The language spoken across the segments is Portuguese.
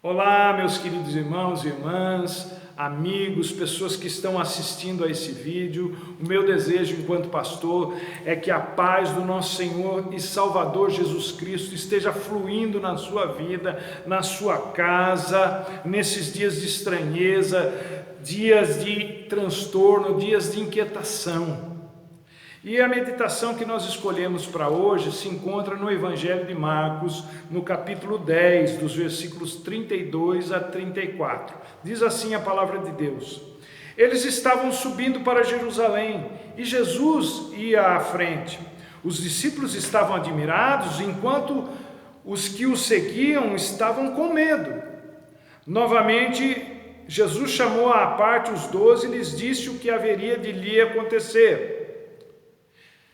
Olá, meus queridos irmãos e irmãs, amigos, pessoas que estão assistindo a esse vídeo. O meu desejo enquanto pastor é que a paz do nosso Senhor e Salvador Jesus Cristo esteja fluindo na sua vida, na sua casa, nesses dias de estranheza, dias de transtorno, dias de inquietação. E a meditação que nós escolhemos para hoje se encontra no Evangelho de Marcos, no capítulo 10, dos versículos 32 a 34. Diz assim a palavra de Deus: Eles estavam subindo para Jerusalém e Jesus ia à frente. Os discípulos estavam admirados, enquanto os que o seguiam estavam com medo. Novamente, Jesus chamou à parte os 12 e lhes disse o que haveria de lhe acontecer.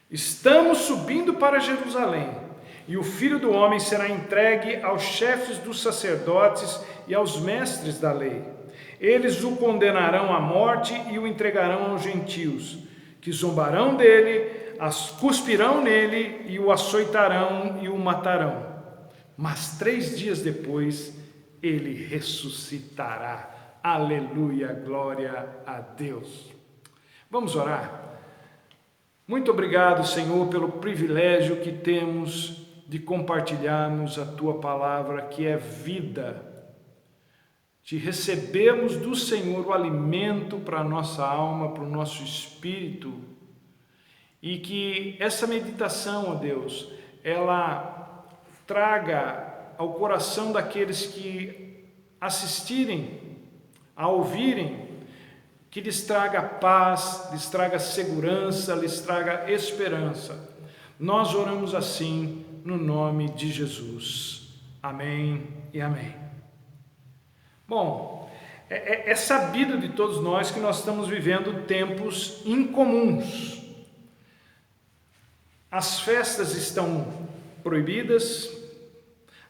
Estamos subindo para Jerusalém, e o Filho do Homem será entregue aos chefes dos sacerdotes e aos mestres da lei. Eles o condenarão à morte e o entregarão aos gentios, que zombarão dele, cuspirão nele e o açoitarão e o matarão. Mas 3 dias depois ele ressuscitará. Aleluia, glória a Deus. Vamos orar? Muito obrigado, Senhor, pelo privilégio que temos de compartilharmos a Tua palavra, que é vida, de recebermos do Senhor o alimento para a nossa alma, para o nosso espírito, e que essa meditação, ó Deus, ela traga ao coração daqueles que assistirem, a ouvirem, que lhes traga paz, lhes traga segurança, lhes traga esperança. Nós oramos assim no nome de Jesus. Amém e amém. Bom, é sabido de todos nós que nós estamos vivendo tempos incomuns. As festas estão proibidas,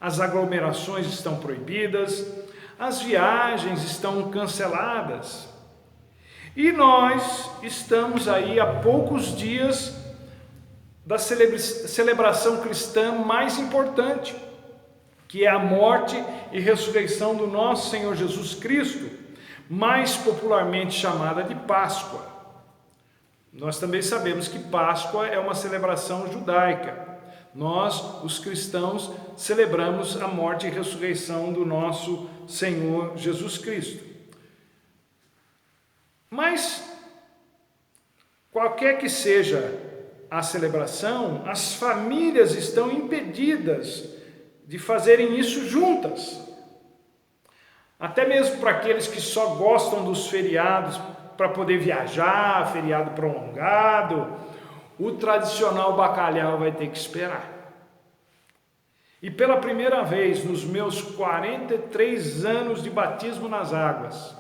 as aglomerações estão proibidas, as viagens estão canceladas. E nós estamos aí há poucos dias da celebração cristã mais importante, que é a morte e ressurreição do nosso Senhor Jesus Cristo, mais popularmente chamada de Páscoa. Nós também sabemos que Páscoa é uma celebração judaica. Nós, os cristãos, celebramos a morte e ressurreição do nosso Senhor Jesus Cristo. Mas, qualquer que seja a celebração, as famílias estão impedidas de fazerem isso juntas. Até mesmo para aqueles que só gostam dos feriados para poder viajar, feriado prolongado, o tradicional bacalhau vai ter que esperar. E pela primeira vez nos meus 43 anos de batismo nas águas,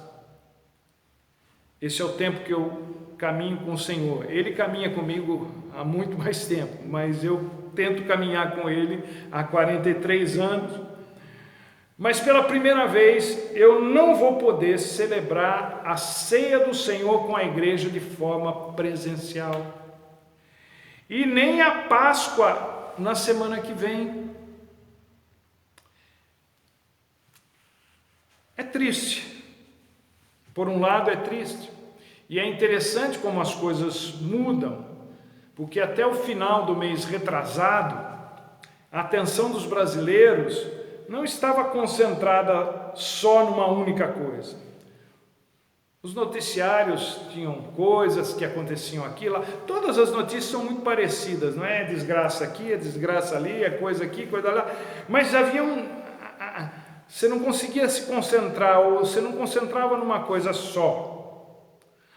esse é o tempo que eu caminho com o Senhor. Ele caminha comigo há muito mais tempo, mas eu tento caminhar com Ele há 43 anos. Mas pela primeira vez eu não vou poder celebrar a ceia do Senhor com a igreja de forma presencial. E nem a Páscoa na semana que vem. É triste. Por um lado é triste, e é interessante como as coisas mudam, porque até o final do mês retrasado, a atenção dos brasileiros não estava concentrada só numa única coisa. Os noticiários tinham coisas que aconteciam aqui, lá, todas as notícias são muito parecidas, não é? Desgraça aqui, é desgraça ali, é coisa aqui, coisa lá, mas havia você não conseguia se concentrar, ou você não concentrava numa coisa só.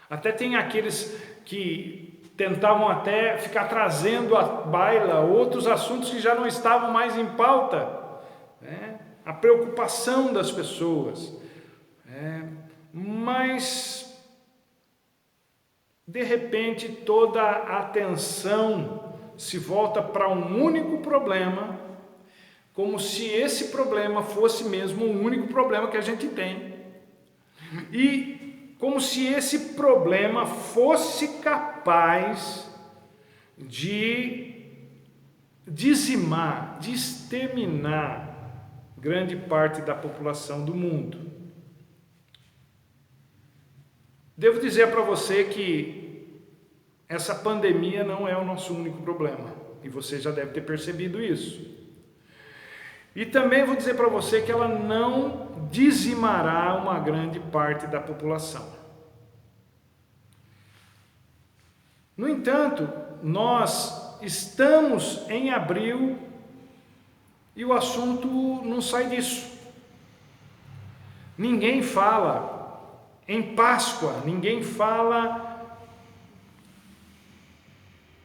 Até tem aqueles que tentavam até ficar trazendo à baila outros assuntos que já não estavam mais em pauta, né? A preocupação das pessoas. Mas, de repente, toda a atenção se volta para um único problema, como se esse problema fosse mesmo o único problema que a gente tem. E como se esse problema fosse capaz de dizimar, de exterminar grande parte da população do mundo. Devo dizer para você que essa pandemia não é o nosso único problema, e você já deve ter percebido isso. E também vou dizer para você que ela não dizimará uma grande parte da população. No entanto, nós estamos em abril e o assunto não sai disso. Ninguém fala em Páscoa, ninguém fala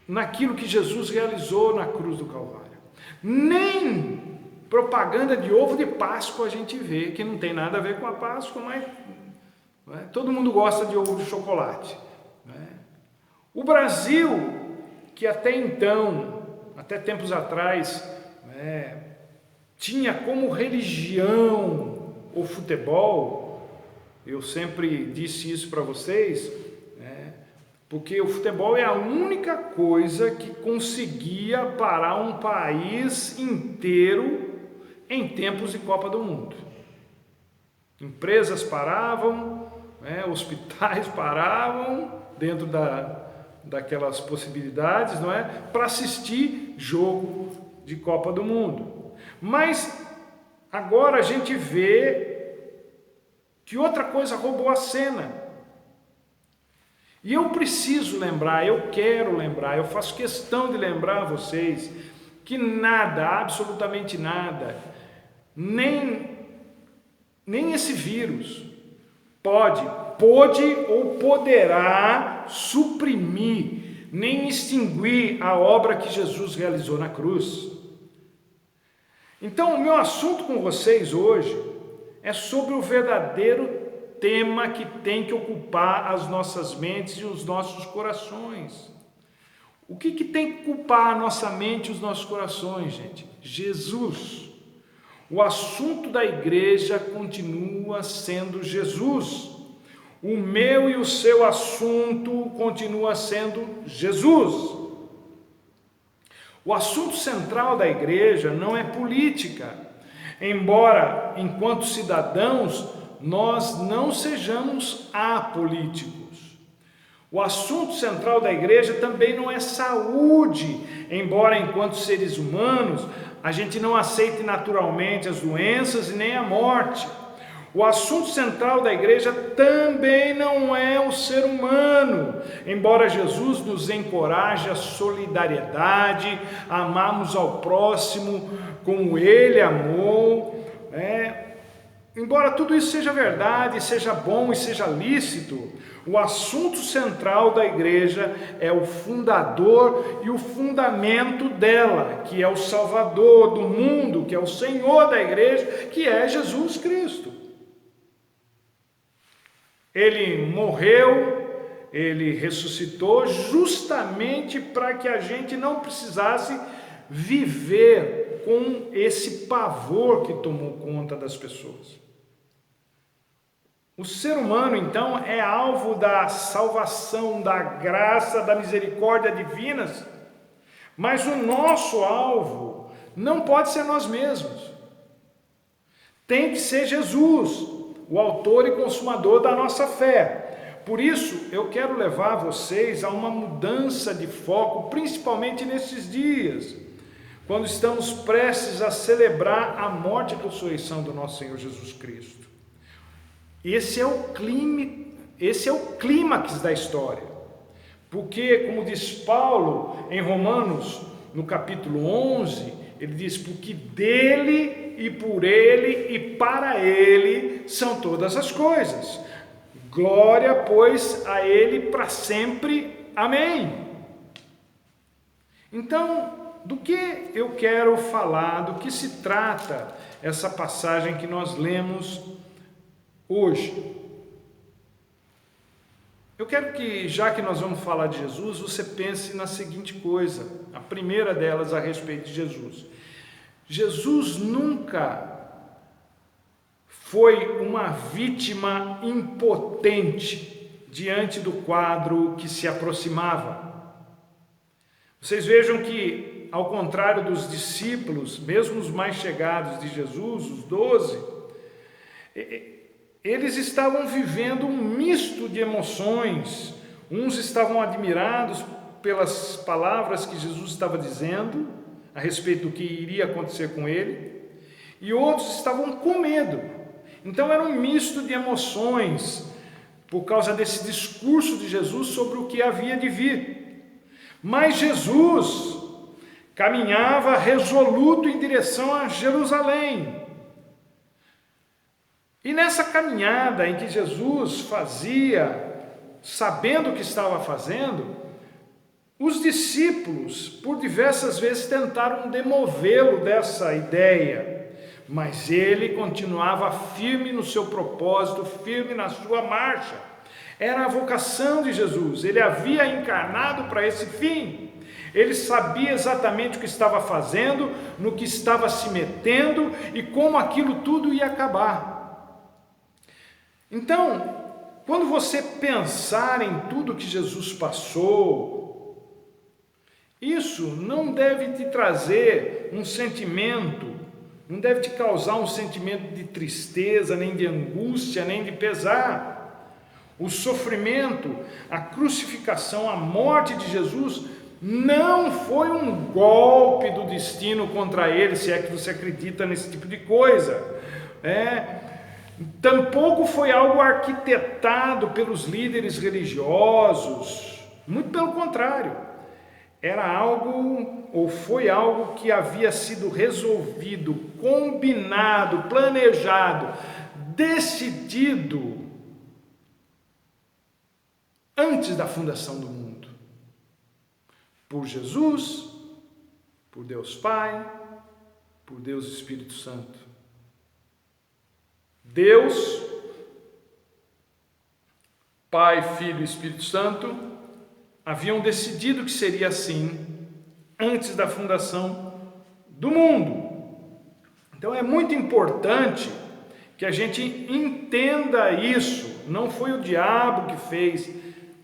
naquilo que Jesus realizou na cruz do Calvário. Nem propaganda de ovo de Páscoa a gente vê, que não tem nada a ver com a Páscoa, mas todo mundo gosta de ovo de chocolate. O Brasil, que até então, até tempos atrás, tinha como religião o futebol, eu sempre disse isso para vocês, porque o futebol é a única coisa que conseguia parar um país inteiro em tempos de Copa do Mundo. Empresas paravam, hospitais paravam, dentro daquelas possibilidades, não é? Para assistir jogo de Copa do Mundo. Mas agora a gente vê que outra coisa roubou a cena. E eu preciso lembrar, eu quero lembrar, eu faço questão de lembrar a vocês que nada, absolutamente nada, nem esse vírus pôde ou poderá suprimir, nem extinguir a obra que Jesus realizou na cruz. Então, o meu assunto com vocês hoje é sobre o verdadeiro tema que tem que ocupar as nossas mentes e os nossos corações. O que tem que ocupar a nossa mente e os nossos corações, gente? Jesus. O assunto da igreja continua sendo Jesus. O meu e o seu assunto continua sendo Jesus. O assunto central da igreja não é política, embora, enquanto cidadãos, nós não sejamos apolíticos. O assunto central da igreja também não é saúde, embora, enquanto seres humanos, a gente não aceite naturalmente as doenças e nem a morte. O assunto central da igreja também não é o ser humano, embora Jesus nos encoraje a solidariedade, a amarmos ao próximo como Ele amou, embora tudo isso seja verdade, seja bom e seja lícito, o assunto central da igreja é o fundador e o fundamento dela, que é o Salvador do mundo, que é o Senhor da igreja, que é Jesus Cristo. Ele morreu, Ele ressuscitou justamente para que a gente não precisasse viver com esse pavor que tomou conta das pessoas. O ser humano, então, é alvo da salvação, da graça, da misericórdia divinas, mas o nosso alvo não pode ser nós mesmos. Tem que ser Jesus, o autor e consumador da nossa fé. Por isso, eu quero levar vocês a uma mudança de foco, principalmente nesses dias, quando estamos prestes a celebrar a morte e a ressurreição do nosso Senhor Jesus Cristo. Esse é o clímax da história, porque, como diz Paulo em Romanos, no capítulo 11, ele diz: porque dele e por ele e para ele são todas as coisas. Glória, pois, a ele para sempre. Amém. Então, do que eu quero falar, do que se trata essa passagem que nós lemos hoje? Eu quero que, já que nós vamos falar de Jesus, você pense na seguinte coisa, a primeira delas a respeito de Jesus. Jesus nunca foi uma vítima impotente diante do quadro que se aproximava. Vocês vejam que ao contrário dos discípulos, mesmo os mais chegados de Jesus, os 12, eles estavam vivendo um misto de emoções. Uns estavam admirados pelas palavras que Jesus estava dizendo a respeito do que iria acontecer com ele, e outros estavam com medo. Então era um misto de emoções por causa desse discurso de Jesus sobre o que havia de vir. Mas Jesus caminhava resoluto em direção a Jerusalém. E nessa caminhada em que Jesus fazia, sabendo o que estava fazendo, os discípulos, por diversas vezes, tentaram demovê-lo dessa ideia, mas ele continuava firme no seu propósito, firme na sua marcha. Era a vocação de Jesus, ele havia encarnado para esse fim. Ele sabia exatamente o que estava fazendo, no que estava se metendo e como aquilo tudo ia acabar. Então, quando você pensar em tudo que Jesus passou, isso não deve te trazer um sentimento, não deve te causar um sentimento de tristeza, nem de angústia, nem de pesar. O sofrimento, a crucificação, a morte de Jesus não foi um golpe do destino contra ele, se é que você acredita nesse tipo de coisa. Tampouco foi algo arquitetado pelos líderes religiosos, muito pelo contrário. Era algo, ou foi algo que havia sido resolvido, combinado, planejado, decidido antes da fundação do mundo. Por Jesus, por Deus Pai, por Deus Espírito Santo. Deus, Pai, Filho e Espírito Santo haviam decidido que seria assim antes da fundação do mundo. Então é muito importante que a gente entenda isso. Não foi o diabo que fez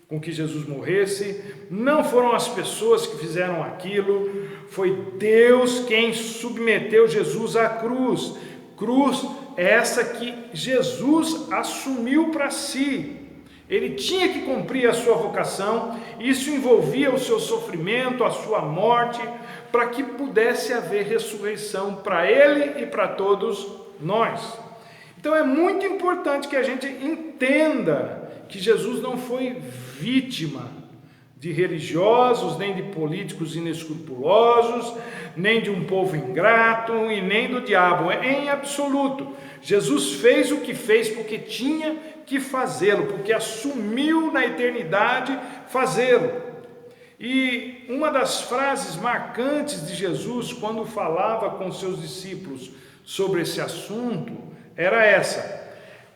com que Jesus morresse, não foram as pessoas que fizeram aquilo, foi Deus quem submeteu Jesus à cruz. Cruz é essa que Jesus assumiu para si. Ele tinha que cumprir a sua vocação, isso envolvia o seu sofrimento, a sua morte, para que pudesse haver ressurreição para ele e para todos nós. Então é muito importante que a gente entenda que Jesus não foi vítima de religiosos, nem de políticos inescrupulosos, nem de um povo ingrato e nem do diabo, em absoluto. Jesus fez o que fez porque tinha que fazê-lo, porque assumiu na eternidade fazê-lo. E uma das frases marcantes de Jesus quando falava com seus discípulos sobre esse assunto era essa: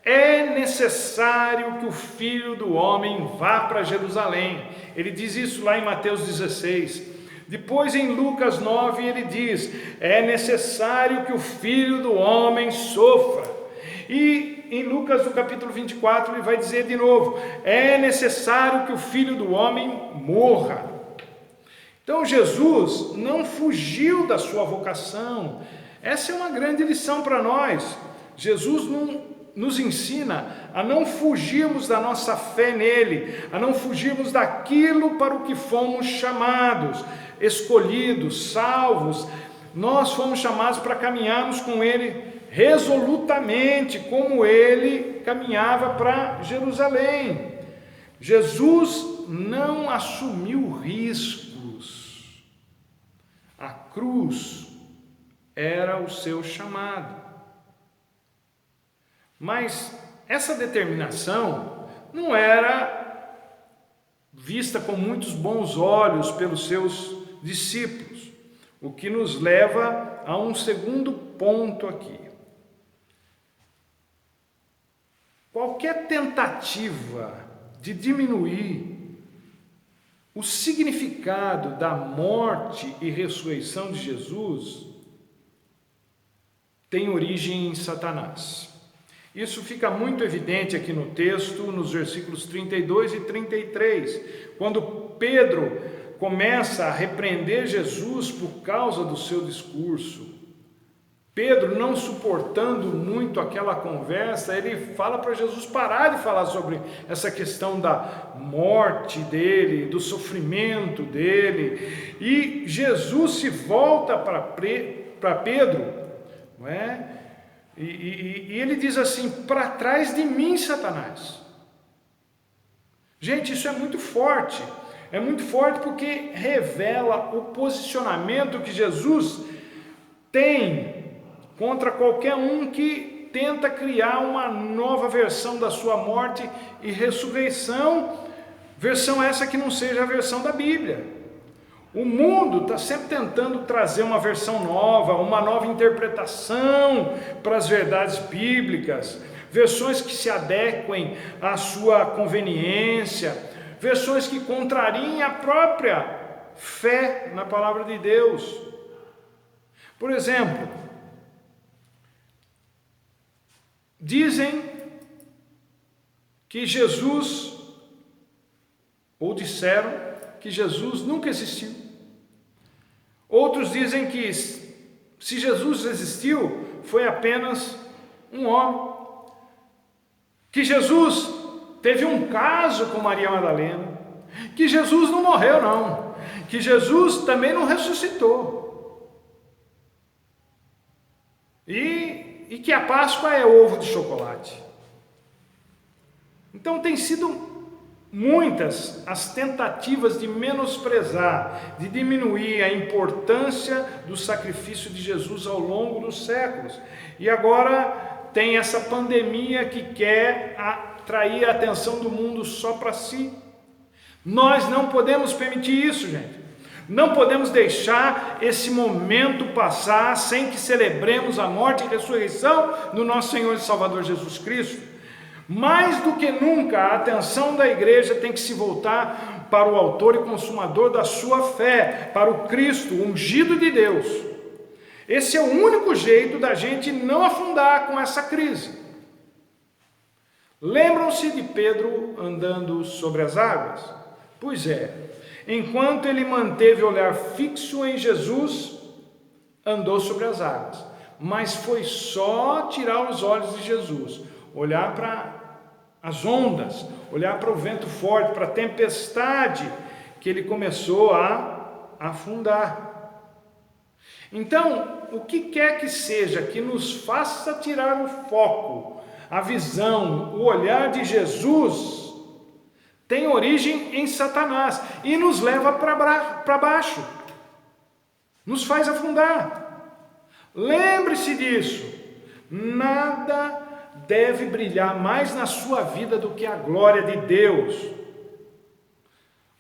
é necessário que o Filho do Homem vá para Jerusalém. Ele diz isso lá em Mateus 16. Depois em Lucas 9 ele diz: é necessário que o Filho do Homem sofra. E em Lucas no capítulo 24 ele vai dizer de novo: é necessário que o Filho do Homem morra. Então Jesus não fugiu da sua vocação. Essa é uma grande lição para nós. Jesus nos ensina a não fugirmos da nossa fé nele, a não fugirmos daquilo para o que fomos chamados, escolhidos, salvos. Nós fomos chamados para caminharmos com ele resolutamente, como ele caminhava para Jerusalém. Jesus não assumiu riscos. A cruz era o seu chamado. Mas essa determinação não era vista com muitos bons olhos pelos seus discípulos, o que nos leva a um segundo ponto aqui. Qualquer tentativa de diminuir o significado da morte e ressurreição de Jesus tem origem em Satanás. Isso fica muito evidente aqui no texto, nos versículos 32 e 33, quando Pedro começa a repreender Jesus por causa do seu discurso. Pedro, não suportando muito aquela conversa, ele fala para Jesus parar de falar sobre essa questão da morte dele, do sofrimento dele. E Jesus se volta para Pedro, não é? E ele diz assim: para trás de mim, Satanás. Gente, isso é muito forte. É muito forte porque revela o posicionamento que Jesus tem contra qualquer um que tenta criar uma nova versão da sua morte e ressurreição, versão essa que não seja a versão da Bíblia. O mundo está sempre tentando trazer uma versão nova, uma nova interpretação para as verdades bíblicas, versões que se adequem à sua conveniência, versões que contrariem a própria fé na palavra de Deus. Por exemplo, dizem que Jesus, ou disseram que Jesus nunca existiu. Outros dizem que se Jesus existiu, foi apenas um homem. Que Jesus teve um caso com Maria Madalena. Que Jesus não morreu, não. Que Jesus também não ressuscitou. E que a Páscoa é ovo de chocolate. Então tem sido muitas as tentativas de menosprezar, de diminuir a importância do sacrifício de Jesus ao longo dos séculos. E agora tem essa pandemia que quer atrair a atenção do mundo só para si. Nós não podemos permitir isso, gente. Não podemos deixar esse momento passar sem que celebremos a morte e ressurreição do nosso Senhor e Salvador Jesus Cristo. Mais do que nunca, a atenção da igreja tem que se voltar para o autor e consumador da sua fé, para o Cristo, o ungido de Deus. Esse é o único jeito da gente não afundar com essa crise. Lembram-se de Pedro andando sobre as águas? Pois é, enquanto ele manteve o olhar fixo em Jesus, andou sobre as águas. Mas foi só tirar os olhos de Jesus, olhar para as ondas, olhar para o vento forte, para a tempestade, que ele começou a afundar. Então, o que quer que seja que nos faça tirar o foco, a visão, o olhar de Jesus, tem origem em Satanás e nos leva para baixo, nos faz afundar. Lembre-se disso. Nada deve brilhar mais na sua vida do que a glória de Deus.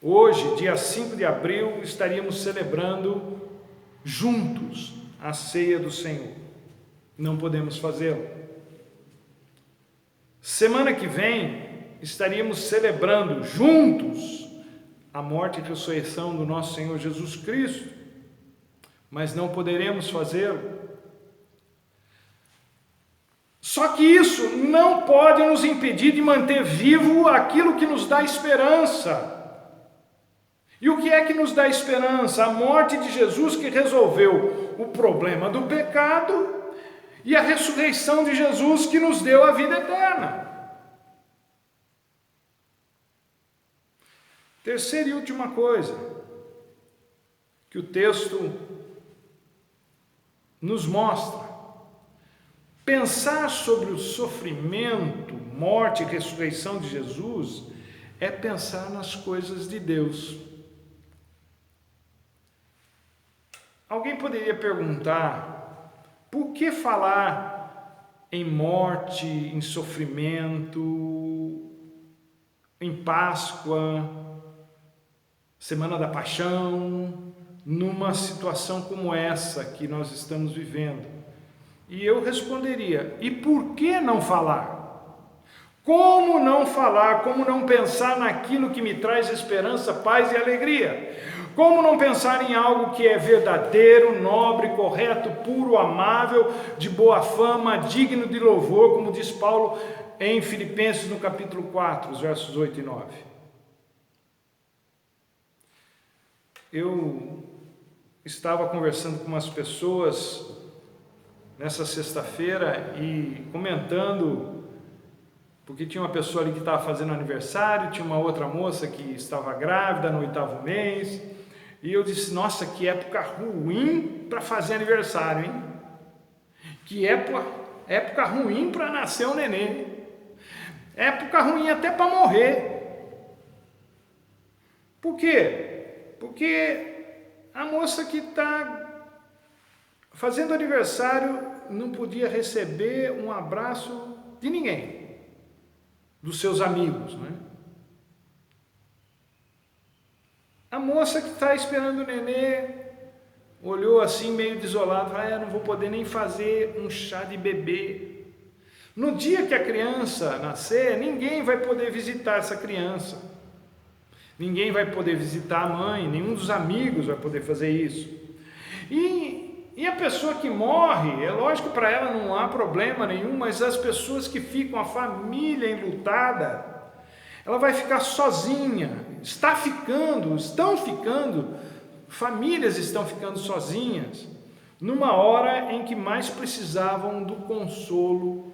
Hoje, dia 5 de abril, estaríamos celebrando juntos a ceia do Senhor. Não podemos fazê-lo. Semana que vem, estaríamos celebrando juntos a morte e ressurreição do nosso Senhor Jesus Cristo, mas não poderemos fazê-lo. Só que isso não pode nos impedir de manter vivo aquilo que nos dá esperança. E o que é que nos dá esperança? A morte de Jesus, que resolveu o problema do pecado, e a ressurreição de Jesus, que nos deu a vida eterna. Terceira e última coisa que o texto nos mostra: pensar sobre o sofrimento, morte e ressurreição de Jesus é pensar nas coisas de Deus. Alguém poderia perguntar: por que falar em morte, em sofrimento, em Páscoa, Semana da Paixão, numa situação como essa que nós estamos vivendo? E eu responderia: e por que não falar? Como não falar? Como não pensar naquilo que me traz esperança, paz e alegria? Como não pensar em algo que é verdadeiro, nobre, correto, puro, amável, de boa fama, digno de louvor, como diz Paulo em Filipenses no capítulo 4, os versos 8 e 9. Eu estava conversando com umas pessoas nessa sexta-feira e comentando, porque tinha uma pessoa ali que estava fazendo aniversário, tinha uma outra moça que estava grávida no 8º mês, e eu disse, nossa, que época ruim para fazer aniversário, hein? Que época ruim para nascer um nenê, época ruim até para morrer. Por quê? Porque a moça que está fazendo aniversário não podia receber um abraço de ninguém, dos seus amigos, né? A moça que está esperando o nenê olhou assim meio desolado, eu não vou poder nem fazer um chá de bebê. No dia que a criança nascer, ninguém vai poder visitar essa criança. Ninguém vai poder visitar a mãe, nenhum dos amigos vai poder fazer isso. E a pessoa que morre, é lógico que para ela não há problema nenhum, mas as pessoas que ficam, a família enlutada, ela vai ficar sozinha, estão ficando, famílias estão ficando sozinhas, numa hora em que mais precisavam do consolo,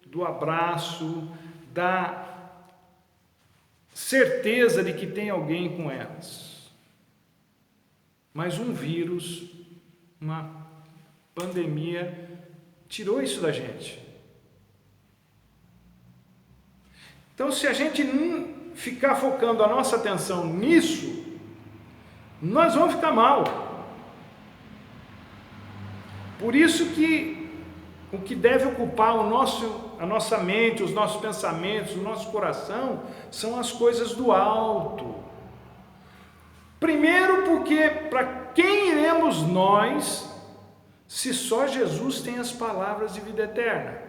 do abraço, da certeza de que tem alguém com elas. Mas um vírus, uma pandemia, tirou isso da gente. Então, se a gente não ficar focando a nossa atenção nisso, nós vamos ficar mal. Por isso que o que deve ocupar a nossa mente, os nossos pensamentos, o nosso coração, são as coisas do alto. Primeiro porque para quem iremos nós, se só Jesus tem as palavras de vida eterna?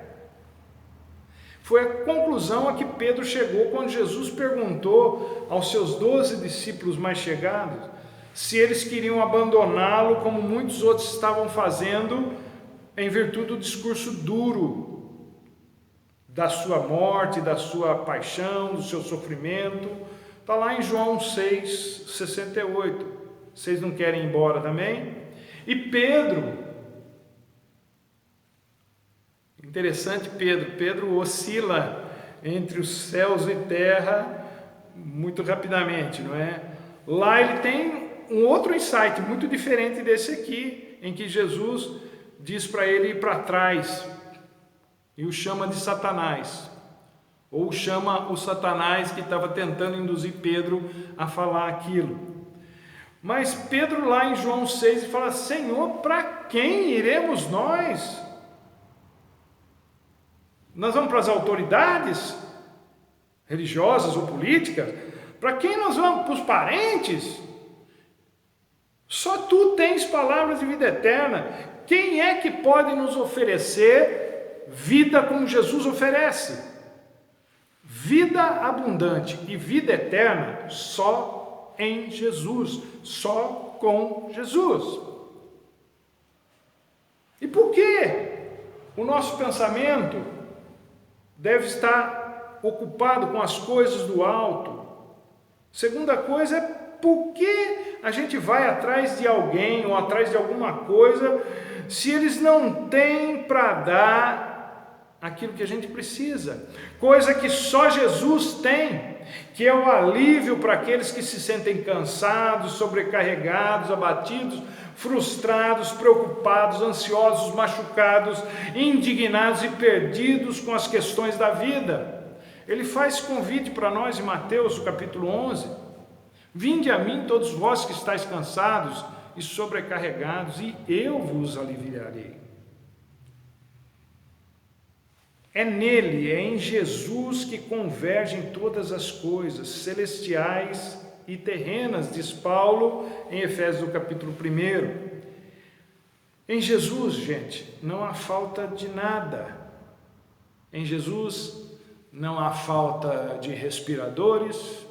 Foi a conclusão a que Pedro chegou quando Jesus perguntou aos seus 12 discípulos mais chegados se eles queriam abandoná-lo como muitos outros estavam fazendo em virtude do discurso duro da sua morte, da sua paixão, do seu sofrimento. Está lá em João 6:68. Vocês não querem ir embora também? E Pedro, interessante, Pedro oscila entre os céus e terra muito rapidamente, não é? Lá ele tem um outro insight muito diferente desse aqui, em que Jesus diz para ele ir para trás e o chama de Satanás, ou chama o Satanás que estava tentando induzir Pedro a falar aquilo. Mas Pedro lá em João 6 fala, Senhor, para quem iremos nós? Nós vamos para as autoridades religiosas ou políticas? Para quem nós vamos? Para os parentes? Só tu tens palavras de vida eterna. Quem é que pode nos oferecer vida como Jesus oferece? Vida abundante e vida eterna só em Jesus, só com Jesus. E por que o nosso pensamento deve estar ocupado com as coisas do alto? Segunda coisa é por que a gente vai atrás de alguém ou atrás de alguma coisa se eles não têm para dar aquilo que a gente precisa? Coisa que só Jesus tem, que é o alívio para aqueles que se sentem cansados, sobrecarregados, abatidos, frustrados, preocupados, ansiosos, machucados, indignados e perdidos com as questões da vida. Ele faz convite para nós em Mateus, no capítulo 11, vinde a mim todos vós que estáis cansados e sobrecarregados, e eu vos aliviarei. É nele, é em Jesus que convergem todas as coisas, celestiais e terrenas, diz Paulo em Efésios, no capítulo 1. Em Jesus, gente, não há falta de nada. Em Jesus não há falta de respiradores,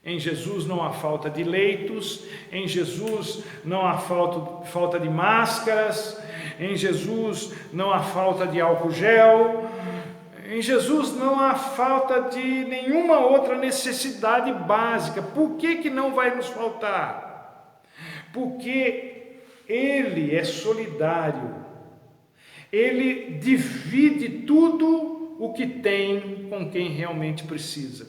em Jesus não há falta de leitos, em Jesus não há falta de máscaras, em Jesus não há falta de álcool gel, em Jesus não há falta de nenhuma outra necessidade básica. Por que não vai nos faltar? porque Ele é solidário, Ele divide tudo o que tem com quem realmente precisa.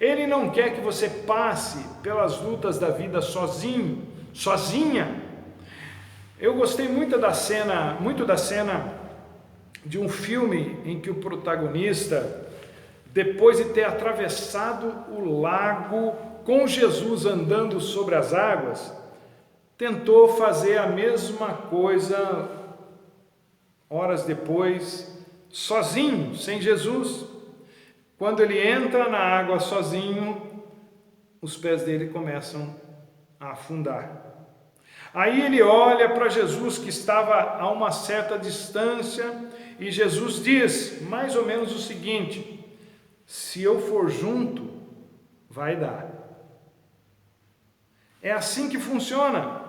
Ele não quer que você passe pelas lutas da vida sozinho, sozinha. Eu gostei muito da cena de um filme em que o protagonista, depois de ter atravessado o lago com Jesus andando sobre as águas, tentou fazer a mesma coisa horas depois, sozinho, sem Jesus. Quando ele entra na água sozinho, os pés dele começam a afundar. Aí ele olha para Jesus, que estava a uma certa distância, e Jesus diz mais ou menos o seguinte: se eu for junto, vai dar. É assim que funciona.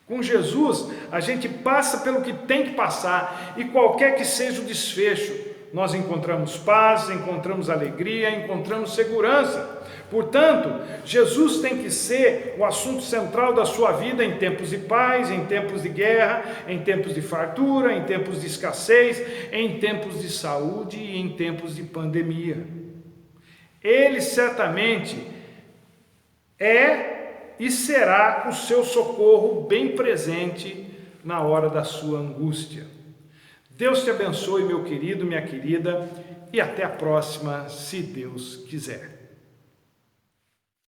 Com Jesus, a gente passa pelo que tem que passar, e qualquer que seja o desfecho, nós encontramos paz, encontramos alegria, encontramos segurança. Portanto, Jesus tem que ser o assunto central da sua vida em tempos de paz, em tempos de guerra, em tempos de fartura, em tempos de escassez, em tempos de saúde e em tempos de pandemia. Ele certamente é e será o seu socorro bem presente na hora da sua angústia. Deus te abençoe, meu querido, minha querida, e até a próxima, se Deus quiser.